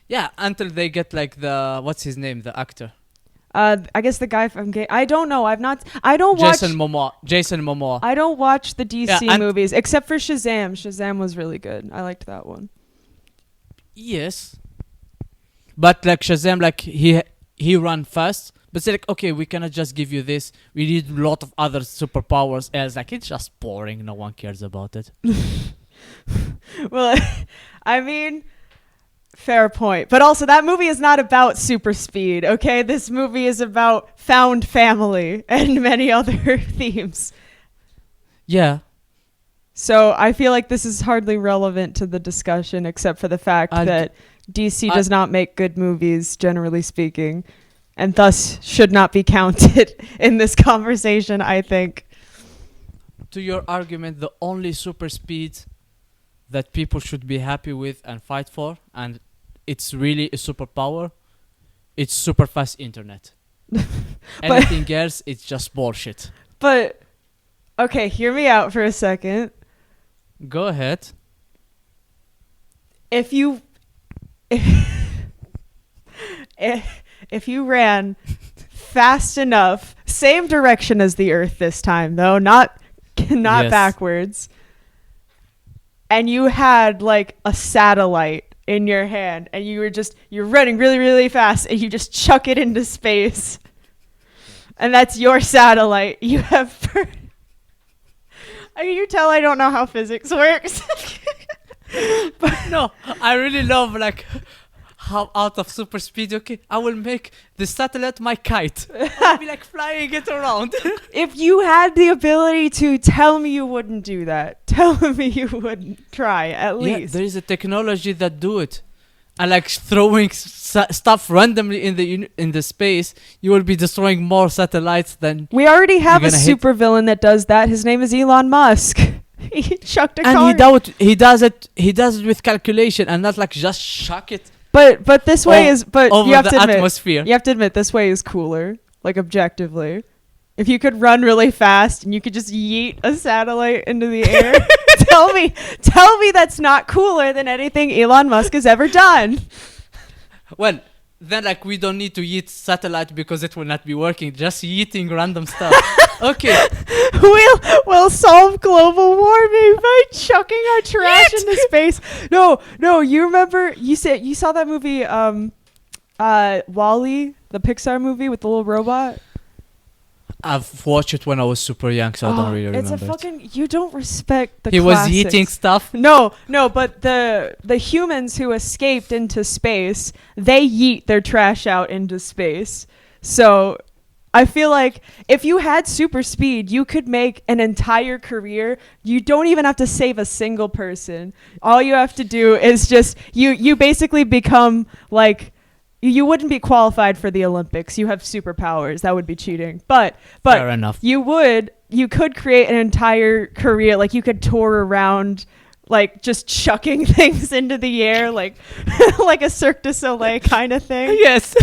Yeah, until they get like the what's his name, the actor. I guess the guy from I don't know. I don't watch. Jason Momoa. I don't watch the DC Yeah, and- movies except for Shazam. Shazam was really good. I liked that one. Yes. But like Shazam, like he run fast. But say like, okay, we cannot just give you this. We need a lot of other superpowers. As like it's just boring. No one cares about it. Well, I mean, fair point. But also, that movie is not about super speed, okay? This movie is about found family and many other themes. Yeah. So I feel like this is hardly relevant to the discussion, except for the fact that DC does not make good movies, generally speaking, and thus should not be counted in this conversation, I think. To your argument, the only super speed that people should be happy with and fight for, and it's really a superpower, it's super fast internet. Anything else, it's just bullshit. But, okay, hear me out for a second. Go ahead. If you if you ran fast enough, same direction as the Earth this time though, not Yes. backwards, and you had like a satellite in your hand and you're running really, really fast and you just chuck it into space, and that's your satellite. You have I mean, you tell I don't know how physics works. But no, I really love like how out of super speed. Okay, I will make the satellite my kite. I'll be like flying it around. If you had the ability to, tell me you wouldn't do that. Tell me you wouldn't try, at Yeah, least. there is a technology that do it. And like throwing stuff randomly in the space, you will be destroying more satellites than. We already have a You're gonna hit- supervillain that does that. His name is Elon Musk. He chucked a And car. he does it with calculation and not like just chuck it But this way is over you have the to admit atmosphere. you have to admit this way is cooler, like objectively. If you could run really fast and you could just yeet a satellite into the air, tell me that's not cooler than anything Elon Musk has ever done. Well, then like we don't need to yeet satellite because it will not be working. Just yeeting random stuff. Okay. We'll solve global warming by chucking our trash into space. No, you remember you saw that movie WALL-E, the Pixar movie with the little robot? I've watched it when I was super young, so I don't really remember. It's a fucking you don't respect the He was classics. eating stuff. No, but the humans who escaped into space, they yeet their trash out into space. So I feel like if you had super speed, you could make an entire career. You don't even have to save a single person. All you have to do is just you basically become like you wouldn't be qualified for the Olympics. You have superpowers. That would be cheating. But Fair enough. you could create an entire career. Like you could tour around like just chucking things into the air like like a Cirque du Soleil kind of thing. Yes.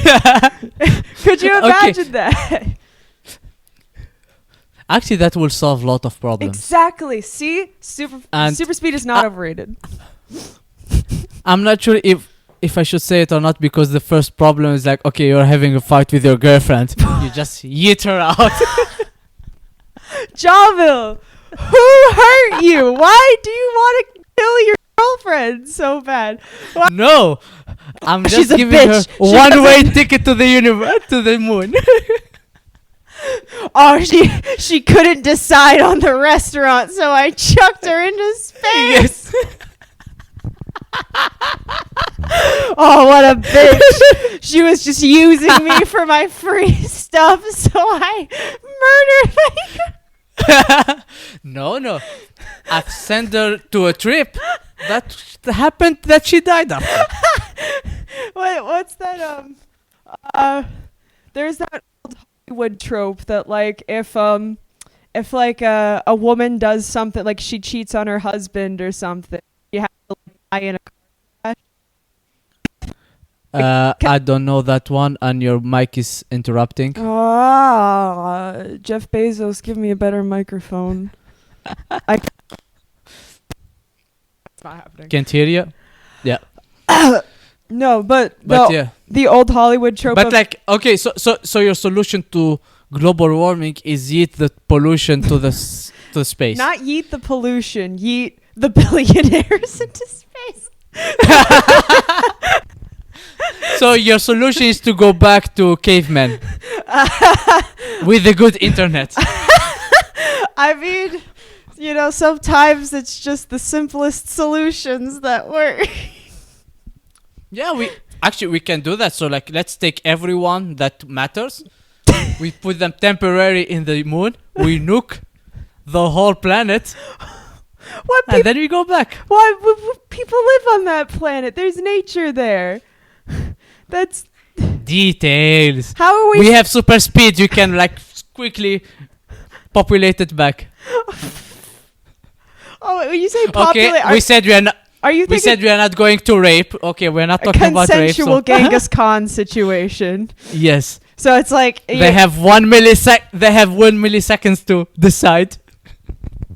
Could you imagine that? Actually, that will solve a lot of problems. Exactly. See, And super speed is not overrated. I'm not sure if I should say it or not, because the first problem is like, okay, you're having a fight with your girlfriend. You just yeet her out. Javil, who hurt you? Why do you want to kill your girlfriend so bad? Why? No, I'm She's just a giving her bitch. She one-way doesn't- ticket to the universe, to the moon. Oh, she couldn't decide on the restaurant, so I chucked her into space. Yes. Oh, what a bitch. She was just using me for my free stuff, so I murdered my No. I've sent her to a trip. That happened that she died after. What's that there's that old Hollywood trope that like if like a woman does something, like she cheats on her husband or something, you have to like die in a car crash. I don't know that one, and your mic is interrupting. Jeff Bezos, give me a better microphone. It's not happening. Can't hear you. Yeah. No, but Yeah. the old Hollywood trope. But of like, okay, so your solution to global warming is yeet the pollution to to space. not yeet the pollution, yeet the billionaires into space. So your solution is to go back to cavemen with the good internet. I mean, you know, sometimes it's just the simplest solutions that work. Yeah, we can do that. So like, let's take everyone that matters. We put them temporary in the moon. We nuke the whole planet, and then we go back. Why people live on that planet? There's nature there. That's Details. how are we? We have super speed. You can like quickly populate it back. Oh, when you say populate, Okay, we said we are not. are you We thinking said we are not going to rape. Okay, we're not a talking about rape. consensual So Genghis Khan situation? yes, So it's like they have 1 millisecond. They have 1 milliseconds to decide.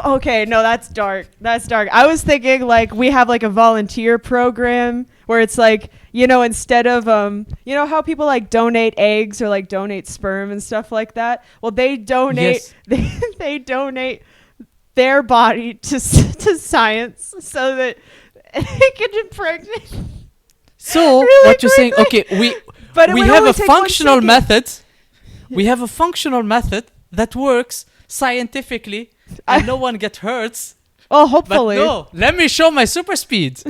okay, no, that's dark. That's dark. I was thinking like we have like a volunteer program where it's like, you know, instead of you know how people like donate eggs or like donate sperm and stuff like that. Well, they donate Yes. they donate their body to science so that they can impregnate. So Really what you're saying? quickly. Okay, But it we would have only a take 1 functional second. method. We have a functional method that works scientifically, and no one gets hurt. Well, But hopefully. no, let me show my super speed.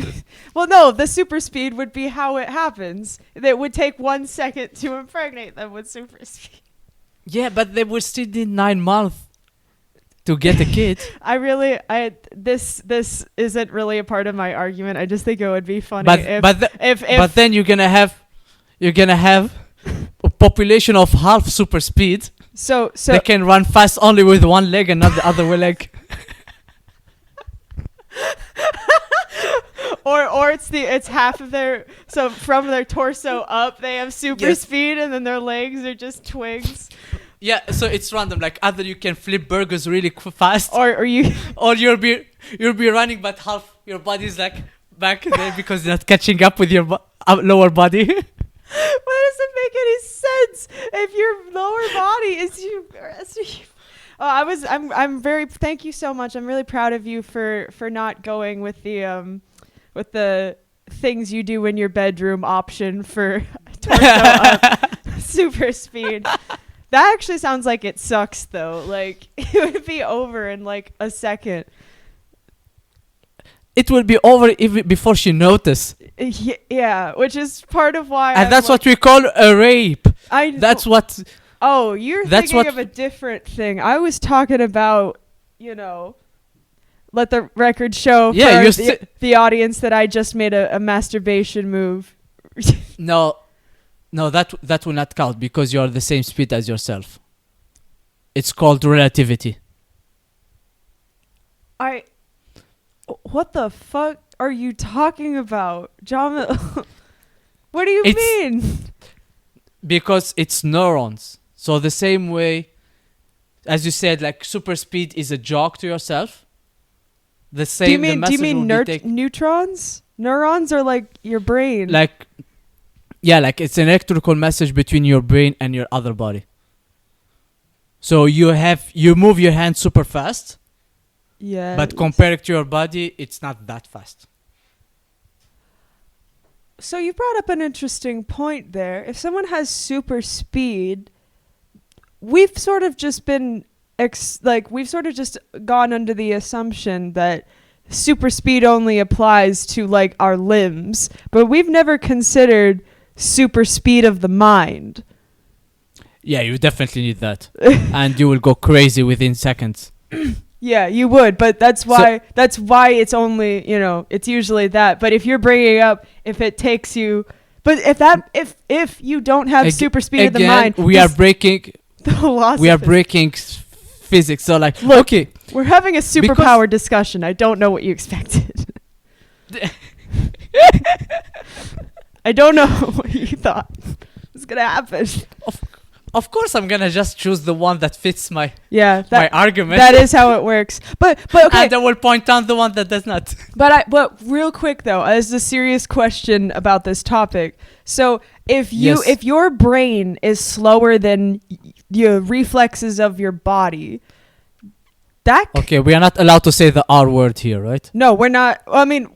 Well, no, the super speed would be how it happens. It would take 1 second to impregnate them with super speed. Yeah, but they will still need 9 months to get a kid. This isn't really a part of my argument. I just think it would be funny But if but then you're gonna have a population of half super speed. so They can run fast only with one leg and not the other leg. or it's half of their, so from their torso up they have super Yes. speed and then their legs are just twigs. Yeah, so it's random. Like either you can flip burgers really fast, Or you or you'll be running, but half your body's like back there because you're not catching up with your lower body. Why does it make any sense if your lower body is you? I'm very, thank you so much. I'm really proud of you for not going with the things you do in your bedroom option for torso up super speed. That actually sounds like it sucks though. Like it would be over in like a second. It will be over before she notice, Yeah, which is part of why. and that's what we call a rape. That's what. Oh, you're That's thinking what- of a different thing. I was talking about, you know, let the record show Yeah, for the audience that I just made a masturbation move. No, that will not count because you're the same speed as yourself. It's called relativity. What the fuck are you talking about, John? What do you It's- mean? Because it's neurons. So the same way as you said, like super speed is a joke to yourself. The same. Do you the mean message will be neutrons? Neurons are like your brain. like like it's an electrical message between your brain and your other body. So you move your hand super fast, yeah. but compared to your body, it's not that fast. So you brought up an interesting point there. If someone has super speed, we've sort of just been we've sort of just gone under the assumption that super speed only applies to like our limbs, but we've never considered super speed of the mind. Yeah, you definitely need that, and you will go crazy within seconds. Yeah, you would, but that's why it's only, it's usually that. But if you're bringing up if it takes you, but if you don't have super speed of the mind, we are breaking physics. So like, look, okay, we're having a superpower discussion. I don't know what you expected. I don't know what you thought was gonna happen. Of course, I'm gonna just choose the one that fits my argument. That is how it works. But okay, and I will point out the one that does not. But real quick though, as a serious question about this topic. So if your brain is slower than your reflexes of your body, okay, we are not allowed to say the R word here, right? No, we're not. I mean,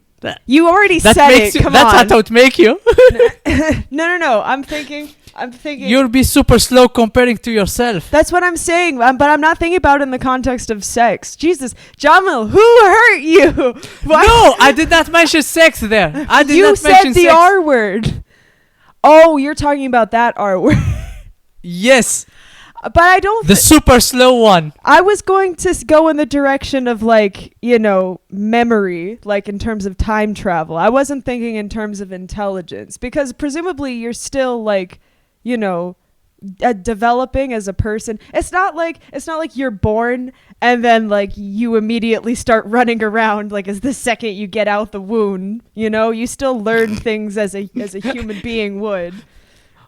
you already said it. Come on. That's how it make you. No. I'm thinking. You'll be super slow comparing to yourself. That's what I'm saying, but I'm not thinking about it in the context of sex. Jesus, Jamil, who hurt you? No, I did not mention sex there. I did you not said mention the sex. R word. Oh, you're talking about that R word. Yes. But I don't. The super slow one. I was going to go in the direction of like, memory, like in terms of time travel. I wasn't thinking in terms of intelligence, because presumably you're still like, developing as a person. It's not like you're born and then like you immediately start running around like as the second you get out the womb. You still learn things as a human being would.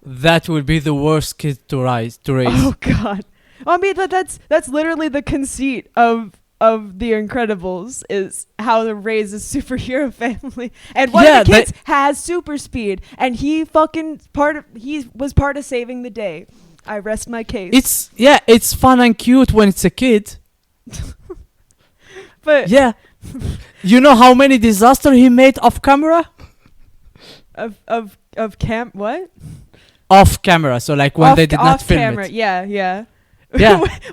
That would be the worst kid to raise. Oh God! I mean that's literally the conceit of The Incredibles, is how to raise a superhero family. And one of the kids has super speed, and he was part of saving the day. I rest my case. It's fun and cute when it's a kid. But yeah, you know how many disasters he made off camera? Of camp what? Off camera, so like when they did not film camera. it. Yeah. Yeah.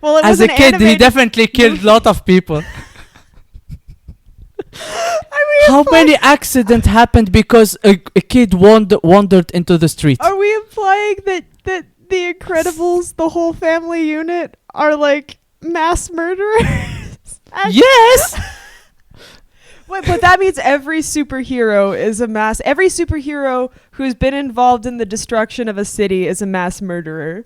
Well, it as a kid, he animated definitely killed a lot of people. How many accidents happened because a kid wandered into the street? Are we implying that The Incredibles, the whole family unit, are like mass murderers? Yes. Wait, but that means every superhero is every superhero who's been involved in the destruction of a city is a mass murderer.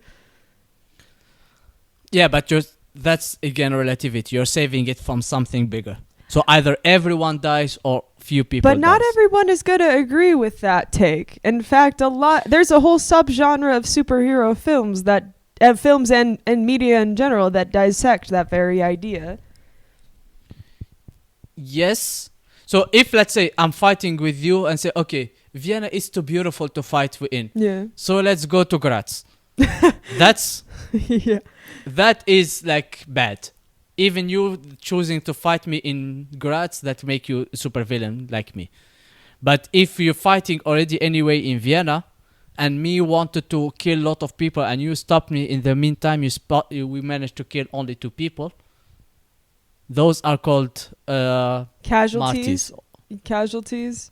Yeah, but that's again relativity. You're saving it from something bigger. So either everyone dies or few people But not dies. everyone is going to agree with that take. In fact, there's a whole subgenre of superhero films films and media in general that dissect that very idea. Yes. So if, let's say, I'm fighting with you and say, okay, Vienna is too beautiful to fight in. Yeah. So let's go to Graz. That's... Yeah. That is like bad. Even you choosing to fight me in Graz, that make you a super villain like me. But if you're fighting already anyway in Vienna, and me wanted to kill a lot of people, and you stopped me in the meantime, we managed to kill only 2 people. Those are called casualties. martyrs. Casualties.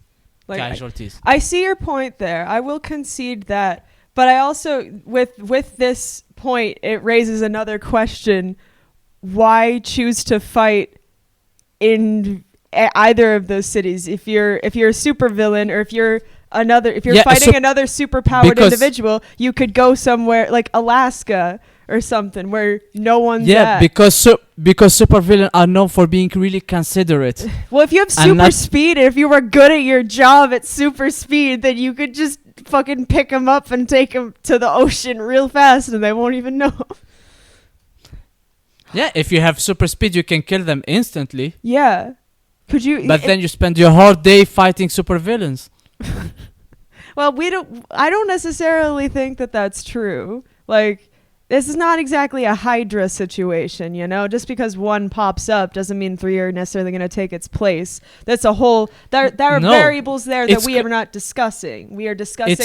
Like Casualties. I see your point there. I will concede that. But I also, with this point, it raises another question. Why choose to fight in either of those cities? If you're a super villain, or if you're fighting another superpowered individual, you could go somewhere like Alaska or something where no one's at. because supervillains are known for being really considerate. Well, if you have super speed, and if you were good at your job at super speed, then you could just fucking pick them up and take them to the ocean real fast, and they won't even know. Yeah, if you have super speed, you can kill them instantly. Yeah. Could you? But then you spend your whole day fighting supervillains. Well, I don't necessarily think that that's true. Like, this is not exactly a Hydra situation, you know? Just because one pops up doesn't mean three are necessarily going to take its place. That's a whole... There are No. variables there that It's we are not discussing. We are discussing...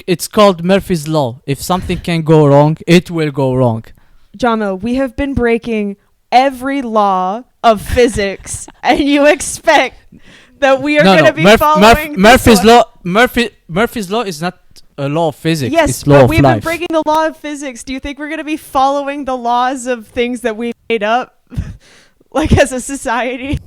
It's called Murphy's Law. If something can go wrong, it will go wrong. Jamo, we have been breaking every law of physics, and you expect that we are going to be following... Murphy's Law is not a law of physics. Yes, it's law but of we've life. been breaking the law of physics. Do you think we're going to be following the laws of things that we made up, like as a society?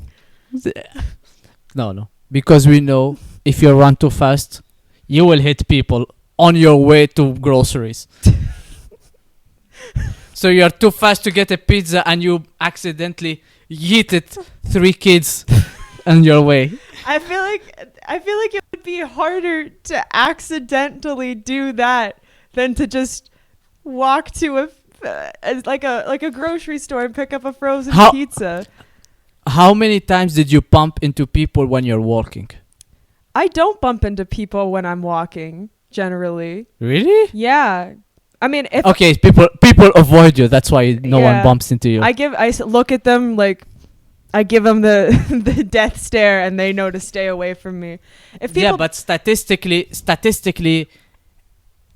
No. Because we know if you run too fast, you will hit people on your way to groceries. So you're too fast to get a pizza and you accidentally yeeted 3 kids on your way. I feel like it would be harder to accidentally do that than to just walk to like a grocery store and pick up a frozen pizza. How many times did you bump into people when you're walking? I don't bump into people when I'm walking, generally. Really? Yeah. I mean, if okay, people avoid you. That's why no one bumps into you. I look at them like I give them the the death stare, and they know to stay away from me. But statistically,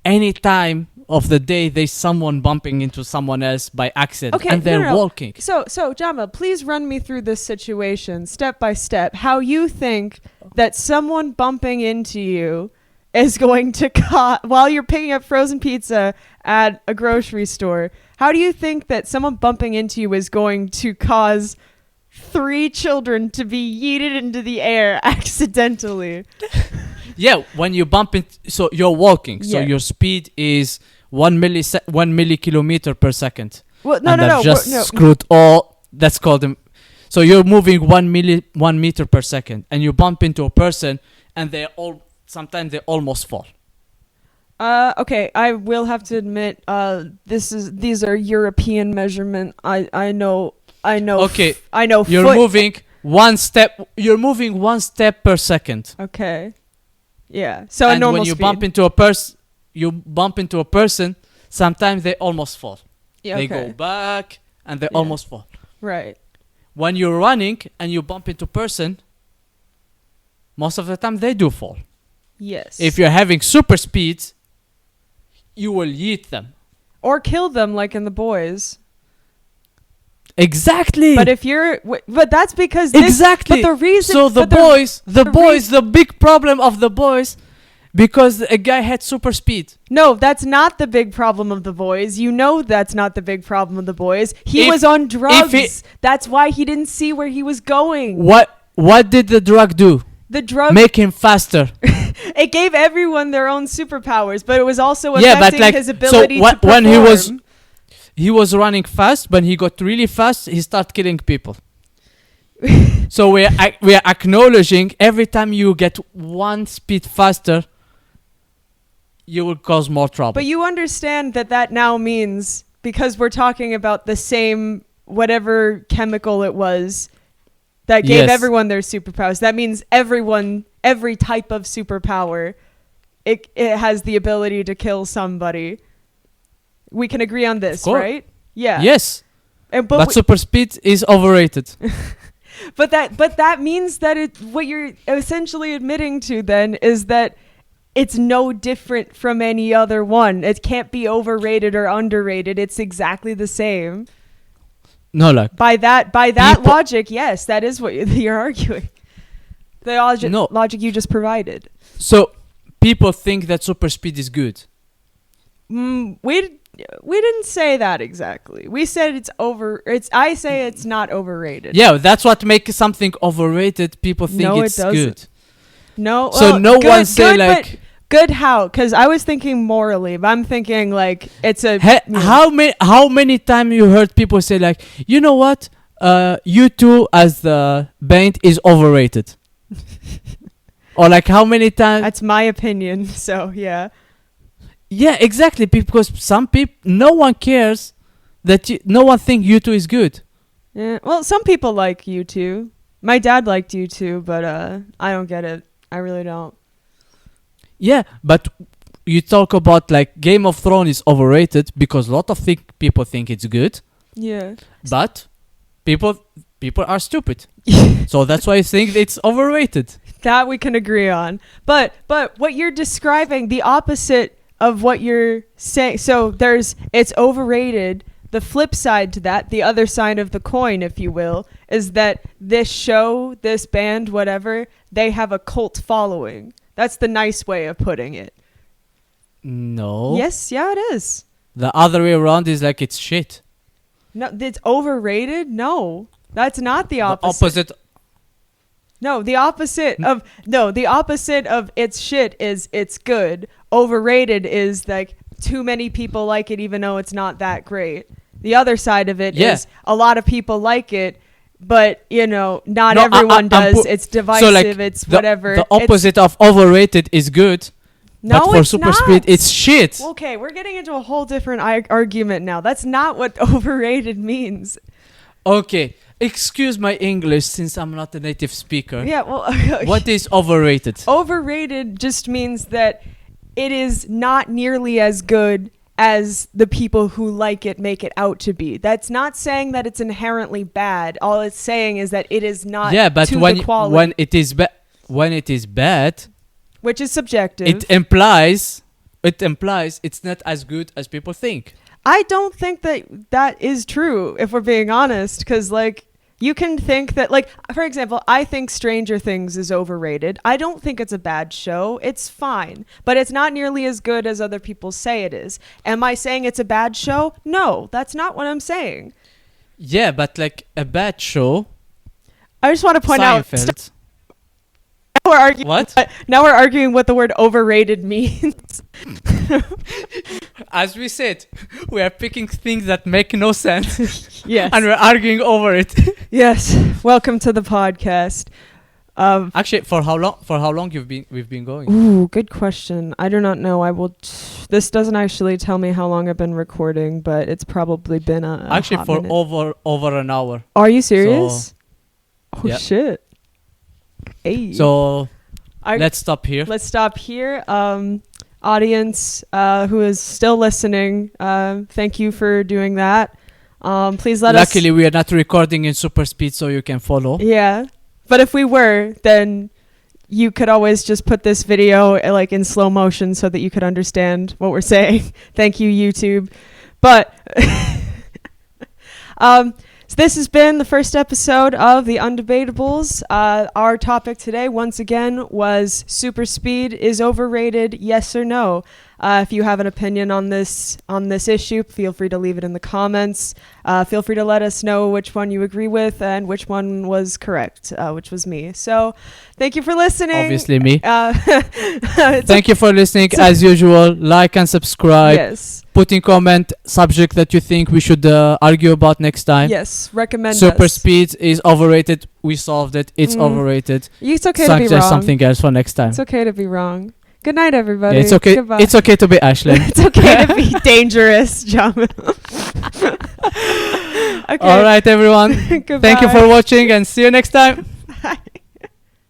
any time of the day there's someone bumping into someone else by accident, and they're walking. So Jama, please run me through this situation step by step. How you think that someone bumping into you is going to while you're picking up frozen pizza at a grocery store? How do you think that someone bumping into you is going to cause 3 children to be yeeted into the air accidentally? Yeah, when you bump into, so you're walking, so your speed is 1 millikilometer per second. Well, Screwed all. That's called them. So you're moving 1 meter per second, and you bump into a person, and sometimes they almost fall. Okay, I will have to admit, these are European measurement. I know. Okay, I know. You're moving 1 step. You're moving 1 step per second. Okay. Yeah. So and a normal when you speed. bump into a person, sometimes they almost fall. Yeah. They Okay. go back and they almost fall. Right. When you're running and you bump into a person, most of the time they do fall. Yes. If you're having super speed, you will yeet them. Or kill them like in The Boys. Exactly. But if you're... but that's because... exactly. But the reason... So the big problem of The Boys, because a guy had super speed. No, that's not the big problem of The Boys. You know that's not the big problem of The Boys. He was on drugs. That's why he didn't see where he was going. What did the drug do? The drug... Make him faster. It gave everyone their own superpowers, but it was also affecting his ability to perform. When he was running fast, when he got really fast, he started killing people. So we are acknowledging every time you get 1 speed faster, you will cause more trouble. But you understand that now means, because we're talking about the same whatever chemical it was that gave everyone their superpowers, that means every type of superpower, it has the ability to kill somebody. We can agree on this, right? Yeah. Yes. But super speed is overrated. But that means that what you're essentially admitting to then is that it's no different from any other one. It can't be overrated or underrated. It's exactly the same. No, like by that logic, yes, that is what you're arguing. The logic you just provided. So people think that super speed is good. We didn't say that exactly. We said I say it's not overrated. Yeah, that's what makes something overrated. People think it's good. No, so one say like good how? Because I was thinking morally, but I'm thinking like it's a. How many times you heard people say like, you know what, U2 as the band is overrated, or like how many times? That's my opinion. So yeah. Yeah, exactly. Because some people, no one cares that no one think U2 is good. Yeah. Well, some people like U2. My dad liked U2, but I don't get it. I really don't. Yeah, but you talk about like Game of Thrones is overrated because a lot of people think it's good, Yeah. but people are stupid. So that's why I think it's overrated. That we can agree on. But what you're describing, the opposite of what you're saying. So it's overrated. The flip side to that, the other side of the coin, if you will, is that this show, this band, whatever, they have a cult following. That's the nice way of putting it. No. Yes, yeah, it is. The other way around is like it's shit. No, it's overrated? No. That's not the The opposite. opposite. No, the opposite of it's shit is it's good. Overrated is like too many people like it even though it's not that great. The other side of it is a lot of people like it, but not everyone does. It's divisive. So like it's whatever. The opposite of overrated is good. No, but for it's super not. speed, it's shit. Okay, we're getting into a whole different argument now. That's not what overrated means. Okay, excuse my English since I'm not a native speaker. Yeah, well, What is overrated? Overrated just means that it is not nearly as good as the people who like it make it out to be. That's not saying that it's inherently bad. All it's saying is that it is not but to when the quality. when it is bad, which is subjective. it implies it's not as good as people think. I don't think that is true, if we're being honest, because like you can think that, like, for example, I think Stranger Things is overrated. I don't think it's a bad show. It's fine, but it's not nearly as good as other people say it is. Am I saying it's a bad show? No, that's not what I'm saying. Yeah, but like a bad show. I just want to point out. Seinfeld. Now we're arguing What? Now we're arguing what the word overrated means. As we said, we are picking things that make no sense. Yes. And we're arguing over it. Yes. Welcome to the podcast. Actually, for how long we've been going? Ooh, good question. I do not know. This doesn't actually tell me how long I've been recording, but it's probably been a Actually, hot for minute. over an hour. Are you serious? Oh yeah. shit. Hey. So let's stop here. Let's stop here. Audience who is still listening, thank you for doing that. Please let us. Luckily, we are not recording in super speed, so you can follow. Yeah, but if we were, then you could always just put this video like in slow motion so that you could understand what we're saying. Thank you, YouTube. But so this has been the first episode of the Undebatables. Our topic today, once again, was super speed is overrated, yes or no. If you have an opinion on this issue, feel free to leave it in the comments. Feel free to let us know which one you agree with and which one was correct, which was me. So thank you for listening. Obviously me. Thank you for listening. As usual, like and subscribe. Yes. Put in comment subject that you think we should argue about next time. Yes, recommend Super us. speed is overrated. We solved it. It's overrated. It's okay to be Suggest wrong. something else for next time. It's okay to be wrong. Good night, everybody. Yeah, it's okay. Goodbye. It's okay to be Ashley. It's okay to be dangerous, John. Okay. All right, everyone. Goodbye. Thank you for watching and see you next time.